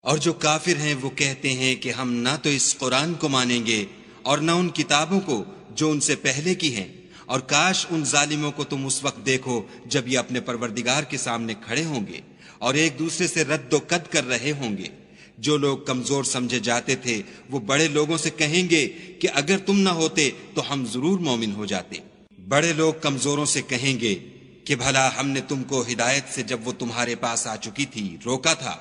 اور جو کافر ہیں وہ کہتے ہیں کہ ہم نہ تو اس قرآن کو مانیں گے اور نہ ان کتابوں کو جو ان سے پہلے کی ہیں، اور کاش ان ظالموں کو تم اس وقت دیکھو جب یہ اپنے پروردگار کے سامنے کھڑے ہوں گے اور ایک دوسرے سے رد و قد کر رہے ہوں گے۔ جو لوگ کمزور سمجھے جاتے تھے وہ بڑے لوگوں سے کہیں گے کہ اگر تم نہ ہوتے تو ہم ضرور مومن ہو جاتے۔ بڑے لوگ کمزوروں سے کہیں گے کہ بھلا ہم نے تم کو ہدایت سے جب وہ تمہارے پاس آ چکی تھی روکا تھا؟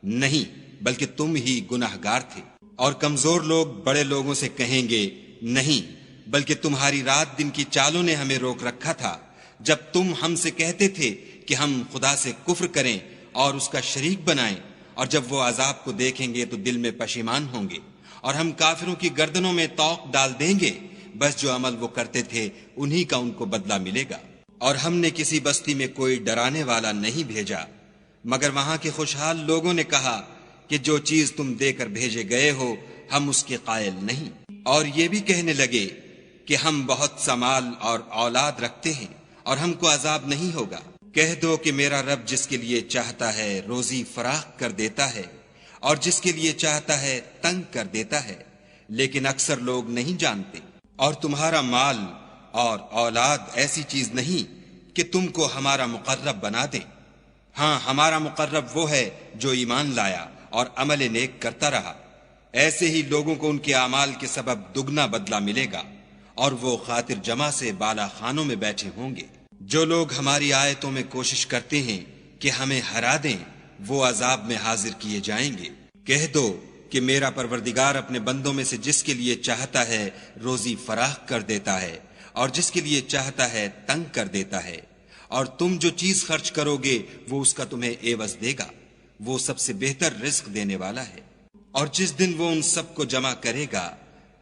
نہیں، بلکہ تم ہی گناہگار تھے۔ اور کمزور لوگ بڑے لوگوں سے کہیں گے نہیں، بلکہ تمہاری رات دن کی چالوں نے ہمیں روک رکھا تھا جب تم ہم سے کہتے تھے کہ ہم خدا سے کفر کریں اور اس کا شریک بنائیں، اور جب وہ عذاب کو دیکھیں گے تو دل میں پشیمان ہوں گے اور ہم کافروں کی گردنوں میں طوق ڈال دیں گے، بس جو عمل وہ کرتے تھے انہی کا ان کو بدلہ ملے گا۔ اور ہم نے کسی بستی میں کوئی ڈرانے والا نہیں بھیجا مگر وہاں کے خوشحال لوگوں نے کہا کہ جو چیز تم دے کر بھیجے گئے ہو ہم اس کے قائل نہیں، اور یہ بھی کہنے لگے کہ ہم بہت سا مال اور اولاد رکھتے ہیں اور ہم کو عذاب نہیں ہوگا۔ کہہ دو کہ میرا رب جس کے لیے چاہتا ہے روزی فراخ کر دیتا ہے اور جس کے لیے چاہتا ہے تنگ کر دیتا ہے، لیکن اکثر لوگ نہیں جانتے۔ اور تمہارا مال اور اولاد ایسی چیز نہیں کہ تم کو ہمارا مقرب بنا دیں، ہاں ہمارا مقرب وہ ہے جو ایمان لایا اور عمل نیک کرتا رہا، ایسے ہی لوگوں کو ان کے اعمال کے سبب دگنا بدلہ ملے گا، اور وہ خاطر جمع سے بالا خانوں میں بیٹھے ہوں گے۔ جو لوگ ہماری آیتوں میں کوشش کرتے ہیں کہ ہمیں ہرا دیں وہ عذاب میں حاضر کیے جائیں گے۔ کہہ دو کہ میرا پروردگار اپنے بندوں میں سے جس کے لیے چاہتا ہے روزی فراخ کر دیتا ہے اور جس کے لیے چاہتا ہے تنگ کر دیتا ہے، اور تم جو چیز خرچ کرو گے وہ اس کا تمہیں عوض دے گا، وہ سب سے بہتر رزق دینے والا ہے۔ اور جس دن وہ ان سب کو جمع کرے گا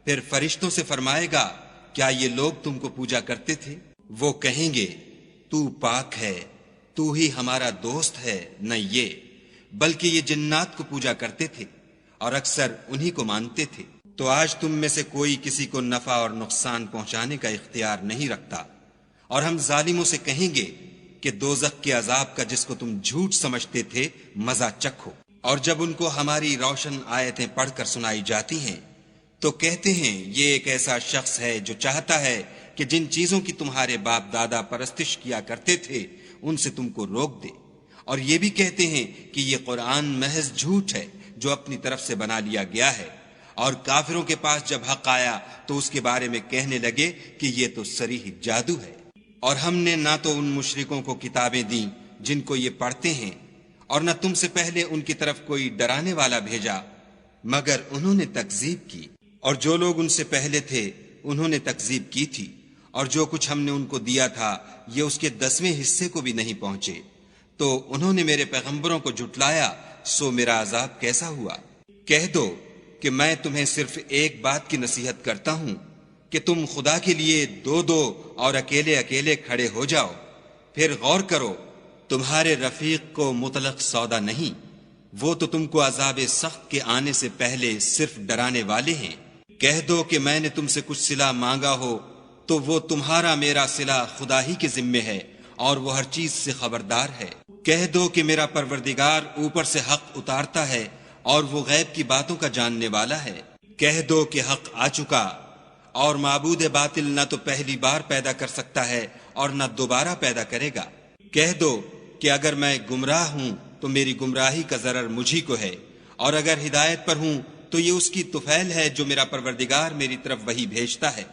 پھر فرشتوں سے فرمائے گا کیا یہ لوگ تم کو پوجا کرتے تھے؟ وہ کہیں گے تو پاک ہے، تو ہی ہمارا دوست ہے، نہ یہ بلکہ یہ جنات کو پوجا کرتے تھے اور اکثر انہی کو مانتے تھے۔ تو آج تم میں سے کوئی کسی کو نفع اور نقصان پہنچانے کا اختیار نہیں رکھتا، اور ہم ظالموں سے کہیں گے کہ دوزخ کے عذاب کا جس کو تم جھوٹ سمجھتے تھے مزہ چکھو۔ اور جب ان کو ہماری روشن آیتیں پڑھ کر سنائی جاتی ہیں تو کہتے ہیں یہ ایک ایسا شخص ہے جو چاہتا ہے کہ جن چیزوں کی تمہارے باپ دادا پرستش کیا کرتے تھے ان سے تم کو روک دے، اور یہ بھی کہتے ہیں کہ یہ قرآن محض جھوٹ ہے جو اپنی طرف سے بنا لیا گیا ہے۔ اور کافروں کے پاس جب حق آیا تو اس کے بارے میں کہنے لگے کہ یہ تو صریح جادو ہے۔ اور ہم نے نہ تو ان مشرکوں کو کتابیں دیں جن کو یہ پڑھتے ہیں، اور نہ تم سے پہلے ان کی طرف کوئی ڈرانے والا بھیجا مگر انہوں نے تکذیب کی، اور جو لوگ ان سے پہلے تھے انہوں نے تکذیب کی تھی، اور جو کچھ ہم نے ان کو دیا تھا یہ اس کے 10ویں حصے کو بھی نہیں پہنچے، تو انہوں نے میرے پیغمبروں کو جھٹلایا، سو میرا عذاب کیسا ہوا۔ کہہ دو کہ میں تمہیں صرف ایک بات کی نصیحت کرتا ہوں کہ تم خدا کے لیے دو دو اور اکیلے اکیلے کھڑے ہو جاؤ، پھر غور کرو تمہارے رفیق کو مطلق سودا نہیں، وہ تو تم کو عذاب سخت کے آنے سے پہلے صرف ڈرانے والے ہیں۔ کہہ دو کہ میں نے تم سے کچھ صلہ مانگا ہو تو وہ تمہارا میرا صلہ خدا ہی کے ذمے ہے، اور وہ ہر چیز سے خبردار ہے۔ کہہ دو کہ میرا پروردگار اوپر سے حق اتارتا ہے اور وہ غیب کی باتوں کا جاننے والا ہے۔ کہہ دو کہ حق آ چکا، اور معبود باطل نہ تو پہلی بار پیدا کر سکتا ہے اور نہ دوبارہ پیدا کرے گا۔ کہہ دو کہ اگر میں گمراہ ہوں تو میری گمراہی کا ضرر مجھی کو ہے، اور اگر ہدایت پر ہوں تو یہ اس کی طفیل ہے جو میرا پروردگار میری طرف وحی بھیجتا ہے،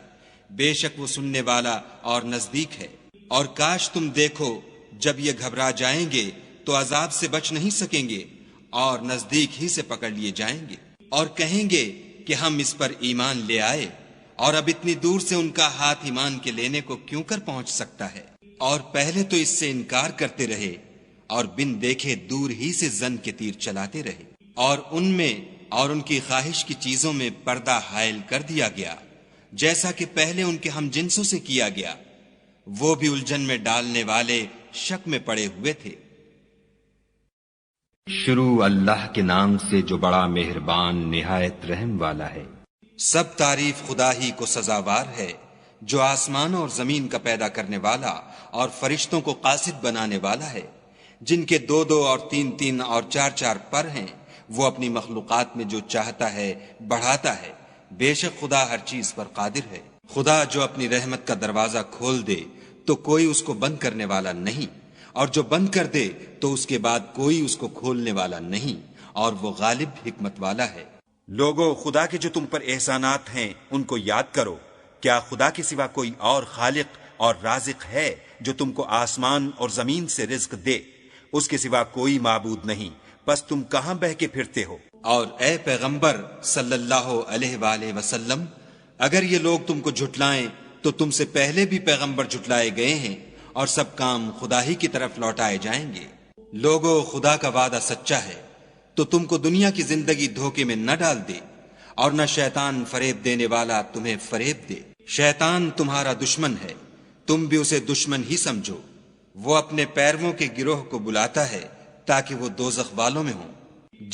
بے شک وہ سننے والا اور نزدیک ہے۔ اور کاش تم دیکھو جب یہ گھبرا جائیں گے تو عذاب سے بچ نہیں سکیں گے اور نزدیک ہی سے پکڑ لیے جائیں گے، اور کہیں گے کہ ہم اس پر ایمان لے آئے، اور اب اتنی دور سے ان کا ہاتھ ایمان کے لینے کو کیوں کر پہنچ سکتا ہے۔ اور پہلے تو اس سے انکار کرتے رہے اور بن دیکھے دور ہی سے زن کے تیر چلاتے رہے، اور ان میں اور ان کی خواہش کی چیزوں میں پردہ حائل کر دیا گیا جیسا کہ پہلے ان کے ہم جنسوں سے کیا گیا، وہ بھی الجھن میں ڈالنے والے شک میں پڑے ہوئے تھے۔ شروع اللہ کے نام سے جو بڑا مہربان نہایت رحم والا ہے۔ سب تعریف خدا ہی کو سزاوار ہے جو آسمان اور زمین کا پیدا کرنے والا اور فرشتوں کو قاصد بنانے والا ہے، جن کے 2 2 اور 3 3 اور 4 4 پر ہیں، وہ اپنی مخلوقات میں جو چاہتا ہے بڑھاتا ہے، بے شک خدا ہر چیز پر قادر ہے۔ خدا جو اپنی رحمت کا دروازہ کھول دے تو کوئی اس کو بند کرنے والا نہیں، اور جو بند کر دے تو اس کے بعد کوئی اس کو کھولنے والا نہیں، اور وہ غالب حکمت والا ہے۔ لوگو، خدا کے جو تم پر احسانات ہیں ان کو یاد کرو۔ کیا خدا کے سوا کوئی اور خالق اور رازق ہے جو تم کو آسمان اور زمین سے رزق دے؟ اس کے سوا کوئی معبود نہیں، بس تم کہاں بہ کے پھرتے ہو؟ اور اے پیغمبر صلی اللہ علیہ وآلہ وسلم، اگر یہ لوگ تم کو جھٹلائیں تو تم سے پہلے بھی پیغمبر جھٹلائے گئے ہیں، اور سب کام خدا ہی کی طرف لوٹائے جائیں گے۔ لوگو، خدا کا وعدہ سچا ہے، تو تم کو دنیا کی زندگی دھوکے میں نہ ڈال دے، اور نہ شیطان فریب دینے والا تمہیں فریب دے۔ شیطان تمہارا دشمن ہے، تم بھی اسے دشمن ہی سمجھو۔ وہ اپنے پیرووں کے گروہ کو بلاتا ہے تاکہ وہ دوزخ والوں میں ہوں۔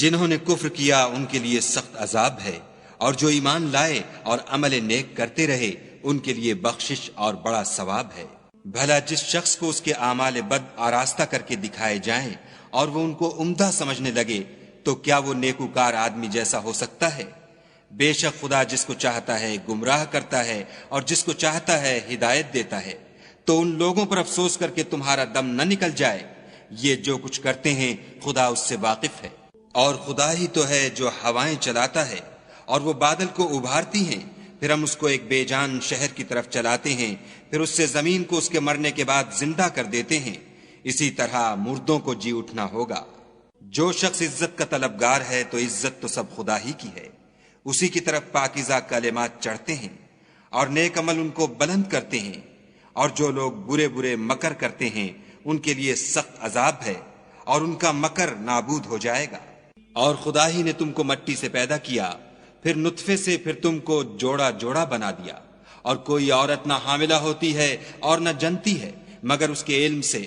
جنہوں نے کفر کیا ان کے لیے سخت عذاب ہے، اور جو ایمان لائے اور عمل نیک کرتے رہے ان کے لیے بخشش اور بڑا ثواب ہے۔ بھلا جس شخص کو اس کے اعمال بد آراستہ کر کے دکھائے جائیں اور وہ ان کو عمدہ سمجھنے لگے تو کیا وہ نیکوکار آدمی جیسا ہو سکتا ہے؟ بے شک خدا جس کو چاہتا ہے گمراہ کرتا ہے اور جس کو چاہتا ہے ہدایت دیتا ہے۔ تو ان لوگوں پر افسوس کر کے تمہارا دم نہ نکل جائے، یہ جو کچھ کرتے ہیں خدا اس سے واقف ہے۔ اور خدا ہی تو ہے جو ہوائیں چلاتا ہے اور وہ بادل کو ابھارتی ہیں، پھر ہم اس کو ایک بے جان شہر کی طرف چلاتے ہیں، پھر اس سے زمین کو اس کے مرنے کے بعد زندہ کر دیتے ہیں۔ اسی طرح مردوں کو جی اٹھنا ہوگا۔ جو شخص عزت کا طلبگار ہے تو عزت تو سب خدا ہی کی ہے، اسی کی طرف پاکیزہ کلمات چڑھتے ہیں اور نیک عمل ان کو بلند کرتے ہیں، اور جو لوگ برے برے مکر کرتے ہیں ان کے لیے سخت عذاب ہے، اور ان کا مکر نابود ہو جائے گا۔ اور خدا ہی نے تم کو مٹی سے پیدا کیا، پھر نطفے سے، پھر تم کو جوڑا جوڑا بنا دیا، اور کوئی عورت نہ حاملہ ہوتی ہے اور نہ جنتی ہے مگر اس کے علم سے،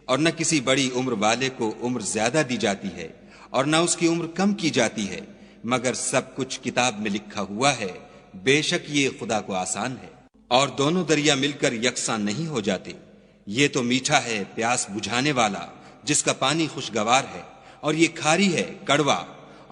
اور نہ کسی بڑی عمر والے کو عمر زیادہ دی جاتی ہے اور نہ اس کی عمر کم کی جاتی ہے، مگر سب کچھ کتاب میں لکھا ہوا ہے۔ بے شک یہ خدا کو آسان ہے۔ اور دونوں دریا مل کر یکساں نہیں ہو جاتے۔ یہ تو میٹھا ہے پیاس بجھانے والا جس کا پانی خوشگوار ہے، اور یہ کھاری ہے کڑوا۔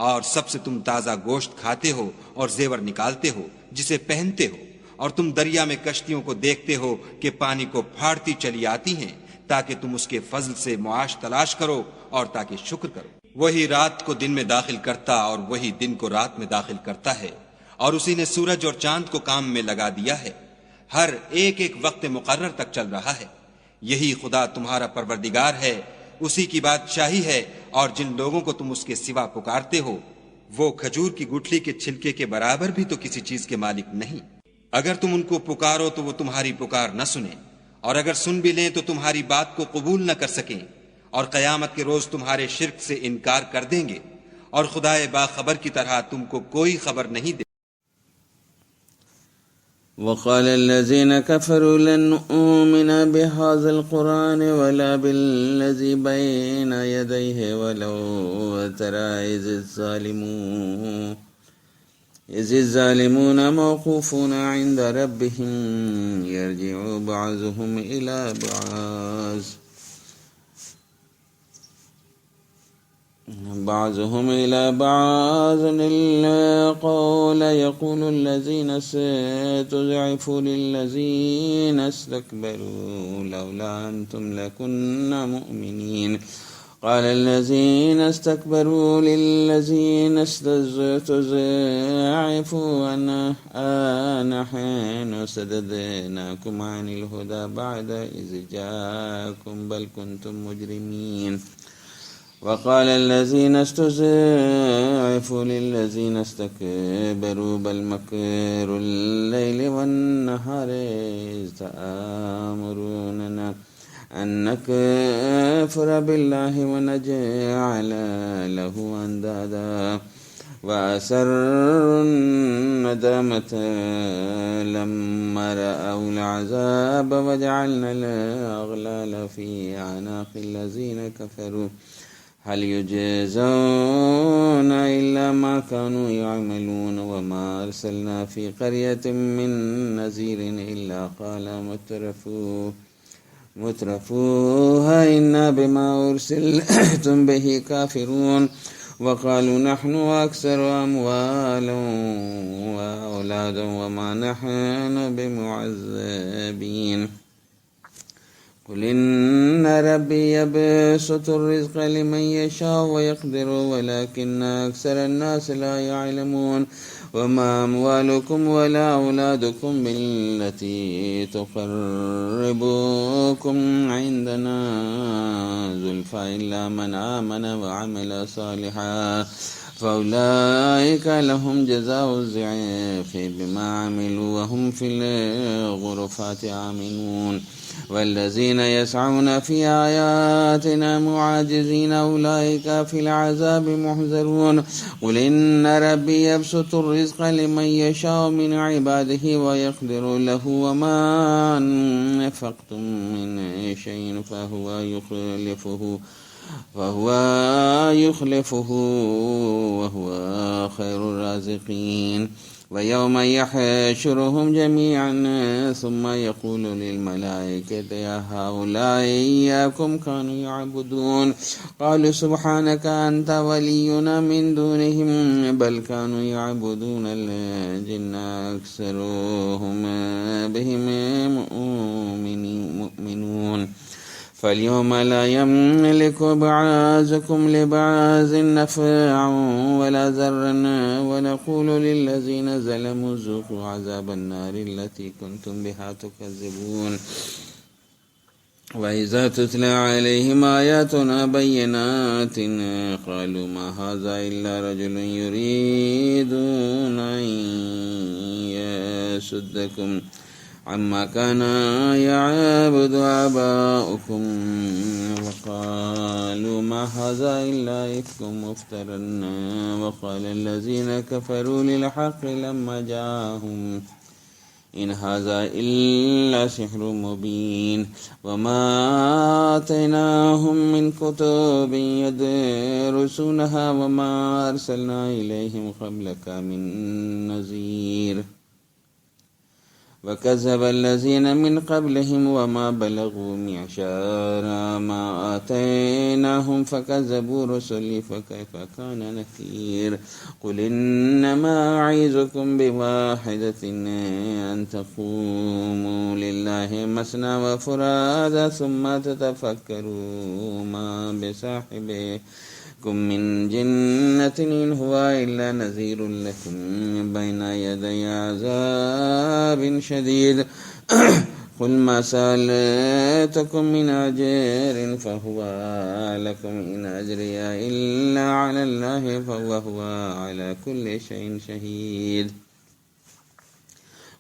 اور سب سے تم تازہ گوشت کھاتے ہو اور زیور نکالتے ہو جسے پہنتے ہو، اور تم دریا میں کشتیوں کو دیکھتے ہو کہ پانی کو پھاڑتی چلی آتی ہیں تاکہ تم اس کے فضل سے معاش تلاش کرو اور تاکہ شکر کرو۔ وہی رات کو دن میں داخل کرتا اور وہی دن کو رات میں داخل کرتا ہے، اور اسی نے سورج اور چاند کو کام میں لگا دیا ہے، ہر ایک ایک وقت مقرر تک چل رہا ہے۔ یہی خدا تمہارا پروردگار ہے، اسی کی بادشاہی ہے، اور جن لوگوں کو تم اس کے سوا پکارتے ہو وہ کھجور کی گٹھلی کے چھلکے کے برابر بھی تو کسی چیز کے مالک نہیں۔ اگر تم ان کو پکارو تو وہ تمہاری پکار نہ سنیں، اور اگر سن بھی لیں تو تمہاری بات کو قبول نہ کر سکیں، اور قیامت کے روز تمہارے شرک سے انکار کر دیں گے، اور خدائے باخبر کی طرح تم کو کوئی خبر نہیں دے۔ وقال الذين كفروا لن نؤمن بهذا القرآن ولا بالذي بين يديه ولو ترى إذ الظالمون موقوفون عند ربهم يرجع بعضهم إلى بعض القول يقول الذين استضعفوا للذين استكبروا لولا أنتم لكنا مؤمنين قال الذين استكبروا للذين استضعفوا نحن صددناكم عن الهدى بعد إذ جاءكم بل كنتم مجرمين وقال الذين استضعفوا للذين استكبروا بل مكر الليل والنهار إذ تأمروننا أن نكفر بالله ونجعل له أندادا وأسروا الندامة لما رأوا العذاب وجعلنا الأغلال في أعناق الذين كفروا هل يجزون إلا ما كانوا يعملون وما أرسلنا في قرية من نذير إلا قال مترفوها إنا بما أرسلتم به كافرون وقالوا نحن أكثر أموالا وأولادا وما نحن بمعذبين قل إن ربي يبسط الرزق لمن يشاء ويقدر ولكن أكثر الناس لا يعلمون وما أموالكم ولا أولادكم بالتي تقربكم عندنا زلفى إلا من آمن وعمل صالحا فأولئك لهم جزاء الضعف بما عملوا وهم في الغرفات آمنون والذين يسعون في آياتنا معاجزين أولئك في العذاب محذرون قل إن ربي يبسط الرزق لمن يشاء من عباده ويقدر له وما أنفقتم من شيء فهو يخلفه وهو خير الرازقين ويوم يحشرهم جميعا ثم يقول للملائكة يا هؤلاء إياكم كانوا يعبدون قالوا سبحانك أنت ولينا من دونهم بل كانوا يعبدون الجن أكثرهم بهم مؤمنون فاليوم لا يملك بعضكم لبعض نفعا ولا ضرا ونقول للذين ظلموا ذوقوا عذاب النار التي كنتم بها تكذبون وإذا تتلى عليهم آياتنا بينات قالوا ما هذا إلا رجل يريدون أن يصدكم عما كان يعبد آباؤكم وقالوا ما هذا إلا إفك مفترى وقال الذين كفروا للحق لما جاءهم إن هذا إلا سحر مبين وما آتيناهم من كتب يدرسونها وما أرسلنا إليهم قبلك من نذير وكذب الذين من قبلهم وما بلغوا معشار ما آتيناهم فكذبوا رسلي فكيف كان نكير قل إنما أعيذكم بواحدة أن تقوموا لله مثنى وفرادا ثم تتفكروا ما بصاحبه من جنة إن هو إلا نذير لكم بين يدي عذاب شديد قل ما سألتكم من أجر فهو لكم إن أجري إلا على الله فهو على كل شيء شهيد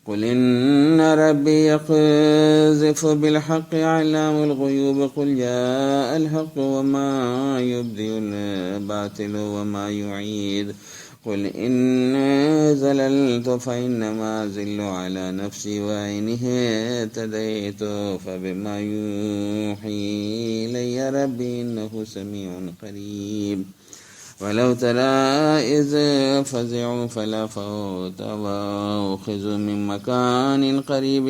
قل إن ربي يقذف بالحق علام الغيوب قل جاء الحق وما يبدئ الباطل وما يعيد قل إن زللت فإنما زل على نفسي وإن اهتديت فبما يوحي إلي ربي إنه سميع قريب ولو ترى إذ فزعوا فلا فوت وأخذوا من مكان قريب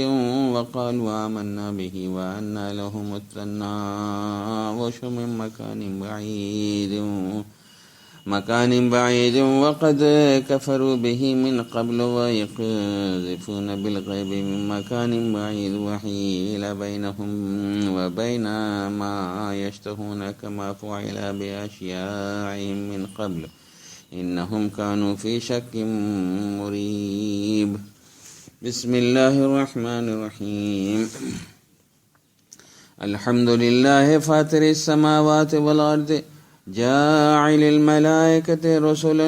وقالوا آمنا به وأنى لهم التناوش من مكان بعيد وقد كفروا به من قبل ويقذفون بالغيب من مكان بعيد وحيل بينهم وبين ما يشتهون كما فعل بأشياعهم من قبل إنهم كانوا في شك مريب بسم الله الرحمن الرحيم الحمد لله فاطر السماوات والأرض جاعل الملائكة رسلا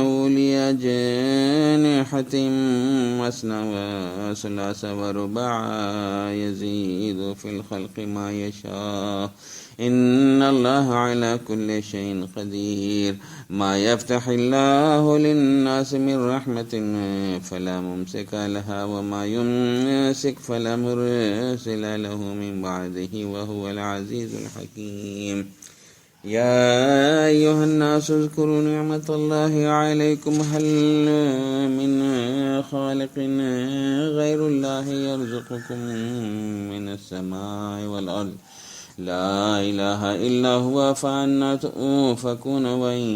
أولي أجنحة مثنى وثلاث ورباع يزيد في الخلق ما يشاء إن الله على كل شيء قدير ما يفتح الله للناس من رحمة فلا ممسك لها وما يمسك فلا مرسل له من بعده وهو العزيز الحكيم يا أيها الناس اذكروا نعمة الله عليكم هل من خالق غير الله يرزقكم من السماء والأرض لا إله إلا هو فأنى تؤفكون وإن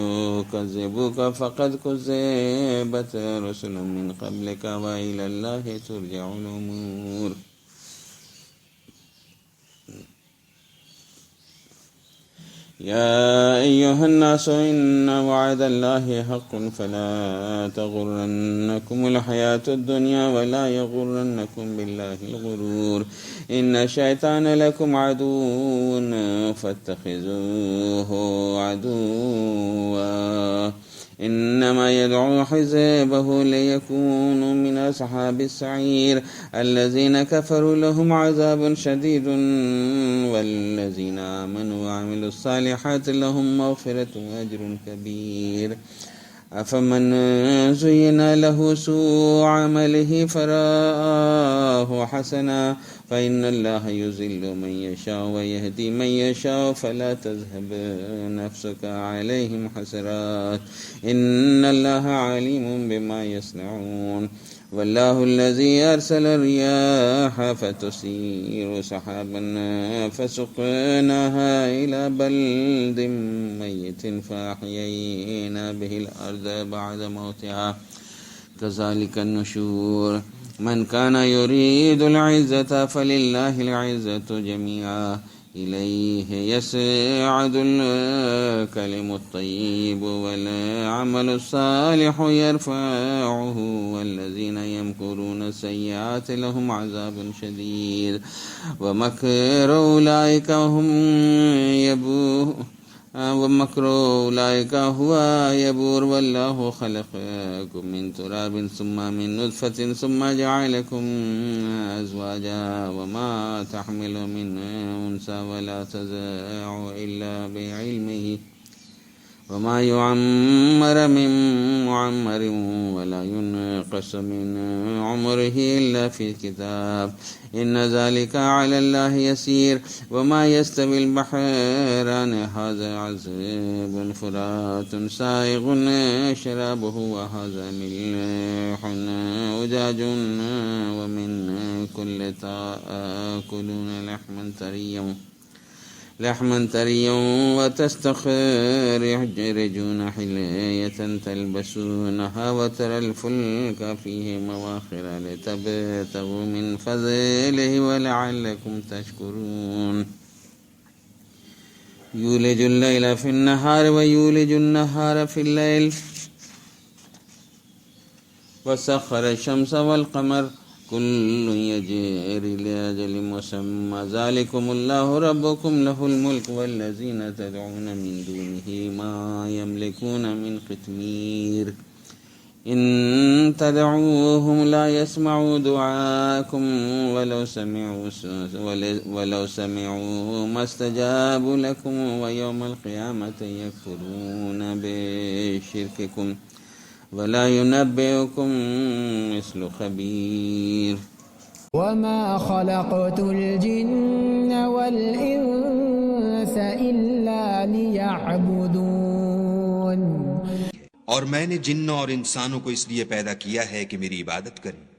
يكذبوك فقد كذبت رسل من قبلك وإلى الله ترجع الأمور. يا أيها الناس إن وعد الله حق فلا تغرنكم الحياة الدنيا ولا يغرنكم بالله الغرور. إن الشيطان لكم عدو فاتخذوه عدوا إنما يدعو حزبه ليكونوا من أصحاب السعير. الذين كفروا لهم عذاب شديد والذين آمنوا وعملوا الصالحات لهم مغفرة وأجر كبير. أفمن زين له سوء عمله فرآه حسنا فإن الله يضل من يشاء ويهدي من يشاء فلا تذهب نفسك عليهم حسرات إن الله عليم بما يصنعون. والله الذي أرسل الرياح فتثير سحابا فسقناها إلى بلد ميت فأحيينا به الأرض بعد موتها كذلك النشور. من كان يريد العزة فلله العزة جميعا إليه يسعد الكلم الطيب والعمل الصالح يرفعه والذين يمكرون السيئات لهم عذاب شديد ومكر أولئك هو يبور. والله خلقكم من تراب ثم من نطفة ثم جعلكم أزواجا وما تحمل من أنثى ولا تضع إلا بعلمه وما يعمر من معمر ولا ينقص من عمره إلا في كتاب إن ذلك على الله يسير. وما يستوي البحران هذا عذاب فرات سائغ شرابه وهذا ملح أجاج ومن كل تأكلون لحما طريا وتستخرجون حلية تلبسونها وترى الفلك فيه مواخر لتبتغوا من فضله ولعلكم تشكرون. يولج الليل في النهار ويولج النهار في الليل وسخر الشمس والقمر كل يجري لأجل مسمى ذلكم الله ربكم له الملك والذين تدعون من دونه ما يملكون من قطمير إن تدعوهم لا يسمعوا دعاءكم ولو سمعوا ما استجابوا لكم ويوم القيامة يكفرون بشرككم ولا ينبئكم مثل خبير. وما خلقت الجن والإنس إلا ليعبدون. اور میں نے جنوں اور انسانوں کو اس لیے پیدا کیا ہے کہ میری عبادت کریں.